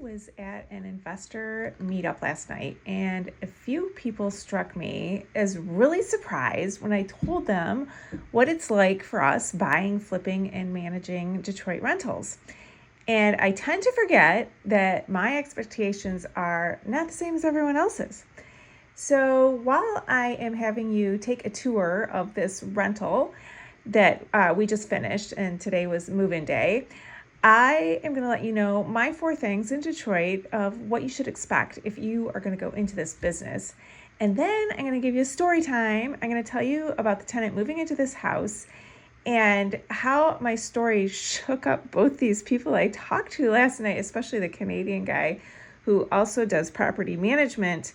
was at an investor meetup last night, and a few people struck me as really surprised when I told them what it's like for us buying, flipping, and managing Detroit rentals. And I tend to forget that my expectations are not the same as everyone else's. So while I am having you take a tour of this rental that we just finished, and today was move-in day, I am going to let you know my 4 things in Detroit of what you should expect if you are going to go into this business. And then I'm going to give you a story time. I'm going to tell you about the tenant moving into this house and how my story shook up both these people I talked to last night, especially the Canadian guy who also does property management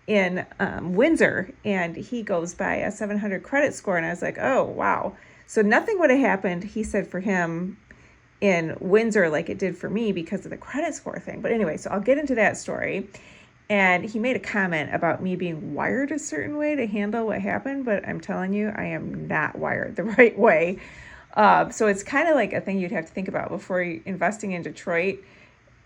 in Windsor, and he goes by a 700 credit score. And I was like, oh, wow. So nothing would have happened, he said, for him in Windsor like it did for me because of the credit score thing. But anyway, so I'll get into that story. And he made a comment about me being wired a certain way to handle what happened, but I'm telling you, I am not wired the right way. So it's kind of like a thing you'd have to think about before investing in Detroit,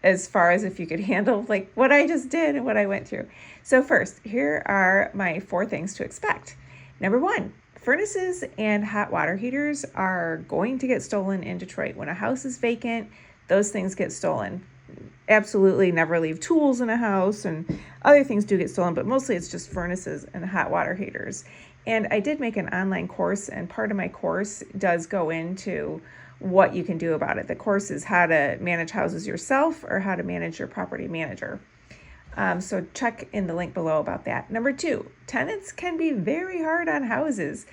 as far as if you could handle like what I just did and what I went through. So first, here are my 4 things to expect. Number 1, furnaces and hot water heaters are going to get stolen in Detroit. When a house is vacant, those things get stolen. Absolutely never leave tools in a house, and other things do get stolen, but mostly it's just furnaces and hot water heaters. And I did make an online course, and part of my course does go into what you can do about it. The course is how to manage houses yourself or how to manage your property manager. So check in the link below about that. Number 2, tenants can be very hard on houses,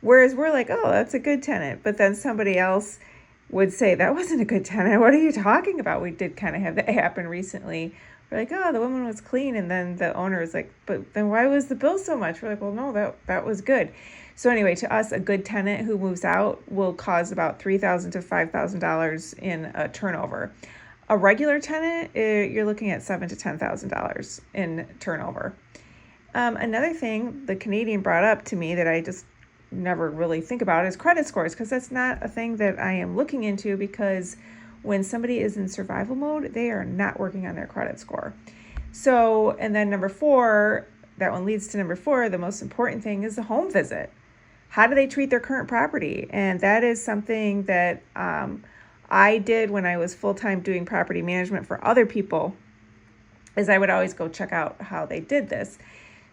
whereas we're like, oh, that's a good tenant. But then somebody else would say, that wasn't a good tenant. What are you talking about? We did kind of have that happen recently. We're like, oh, the woman was clean. And then the owner is like, but then why was the bill so much? We're like, well, no, that was good. So anyway, to us, a good tenant who moves out will cause about $3,000 to $5,000 in a turnover. A regular tenant, you're looking at $7,000 to $10,000 in turnover. Another thing the Canadian brought up to me that I just never really think about is credit scores, because that's not a thing that I am looking into, because when somebody is in survival mode, they are not working on their credit score. So, and then number 4, that one leads to number 4, the most important thing is the home visit. How do they treat their current property? And that is something that I did when I was full-time doing property management for other people, is I would always go check out how they did this.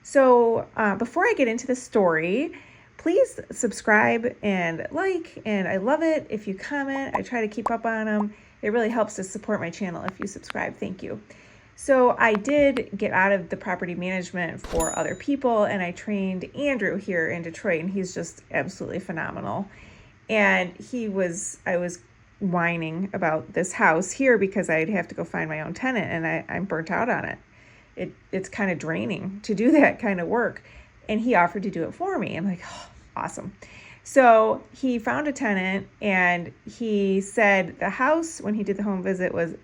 So before I get into the story, please subscribe and like, and I love it if you comment. I try to keep up on them. It really helps to support my channel if you subscribe. Thank you. So I did get out of the property management for other people, and I trained Andrew here in Detroit, and he's just absolutely phenomenal. And I was whining about this house here because I'd have to go find my own tenant, and I'm burnt out on it. It's kind of draining to do that kind of work. And he offered to do it for me. I'm like, oh, awesome. So he found a tenant, and he said the house, when he did the home visit, was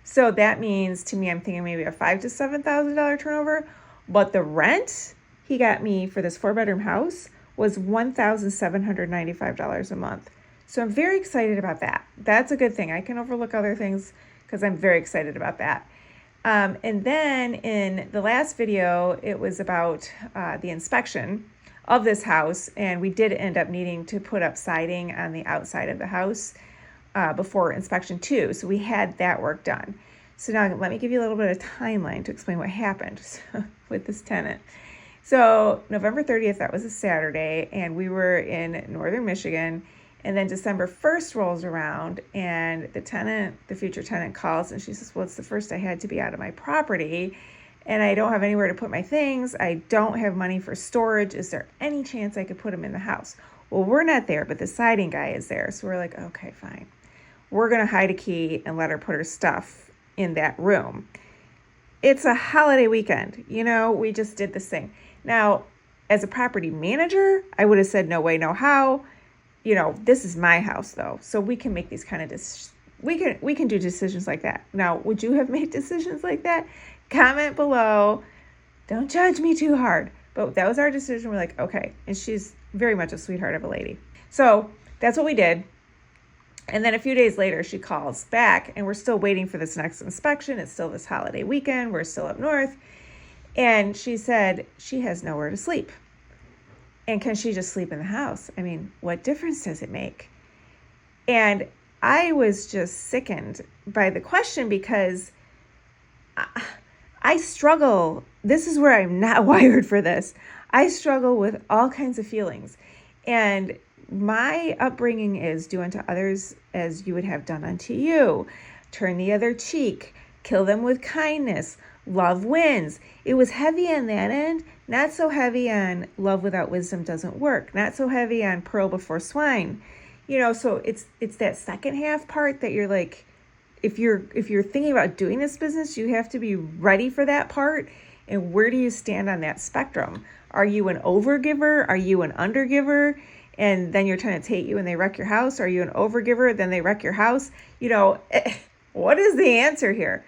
So that means, to me, I'm thinking maybe a $5,000 to $7,000 turnover. But the rent he got me for this 4-bedroom house was $1,795 a month. So I'm very excited about that. That's a good thing. I can overlook other things because I'm very excited about that. And then in the last video, it was about the inspection of this house. And we did end up needing to put up siding on the outside of the house before inspection 2. So we had that work done. So now let me give you a little bit of timeline to explain what happened with this tenant. So November 30th, that was a Saturday, and we were in northern Michigan. And then December 1st rolls around, and the future tenant calls, and she says, well, it's the first I had to be out of my property, and I don't have anywhere to put my things. I don't have money for storage. Is there any chance I could put them in the house? Well, we're not there, but the siding guy is there. So we're like, okay, fine. We're going to hide a key and let her put her stuff in that room. It's a holiday weekend. We just did this thing. Now, as a property manager, I would have said, no way, no how. This is my house though, so we can make these kind of we can do decisions like that. Now, would you have made decisions like that? Comment below. Don't judge me too hard. But that was our decision. We're like, okay. And she's very much a sweetheart of a lady. So that's what we did. And then a few days later, she calls back, and we're still waiting for this next inspection. It's still this holiday weekend. We're still up north. And she said she has nowhere to sleep. And can she just sleep in the house? I mean, what difference does it make? And I was just sickened by the question because I struggle. This is where I'm not wired for this. I struggle with all kinds of feelings. And my upbringing is do unto others as you would have done unto you. Turn the other cheek. Kill them with kindness. Love wins. It was heavy on that end, not so heavy on love without wisdom doesn't work, not so heavy on pearl before swine. So it's that second half part that you're like, if you're thinking about doing this business, you have to be ready for that part. And where do you stand on that spectrum? Are you an overgiver? Are you an undergiver? And then your tenants hate you and they wreck your house. Are you an overgiver? Then they wreck your house. What is the answer here?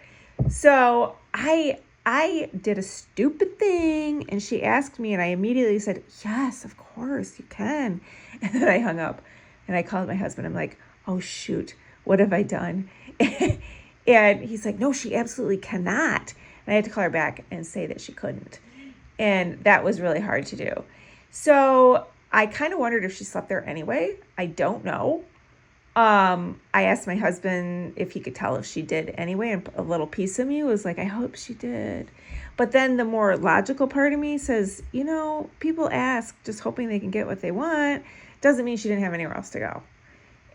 So I did a stupid thing, and she asked me, and I immediately said, yes, of course you can. And then I hung up, and I called my husband. I'm like, oh shoot, what have I done? And he's like, no, she absolutely cannot. And I had to call her back and say that she couldn't. And that was really hard to do. So I kind of wondered if she slept there anyway. I don't know. I asked my husband if he could tell if she did anyway, and a little piece of me was like, I hope she did. But then the more logical part of me says, people ask just hoping they can get what they want. Doesn't mean she didn't have anywhere else to go.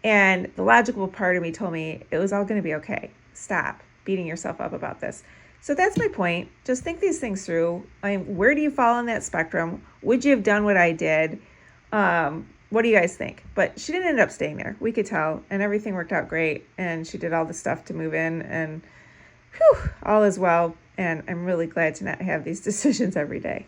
And the logical part of me told me it was all going to be okay. Stop beating yourself up about this. So that's my point. Just think these things through. Where do you fall on that spectrum? Would you have done what I did? What do you guys think? But she didn't end up staying there. We could tell, and everything worked out great. And she did all the stuff to move in, and all is well. And I'm really glad to not have these decisions every day.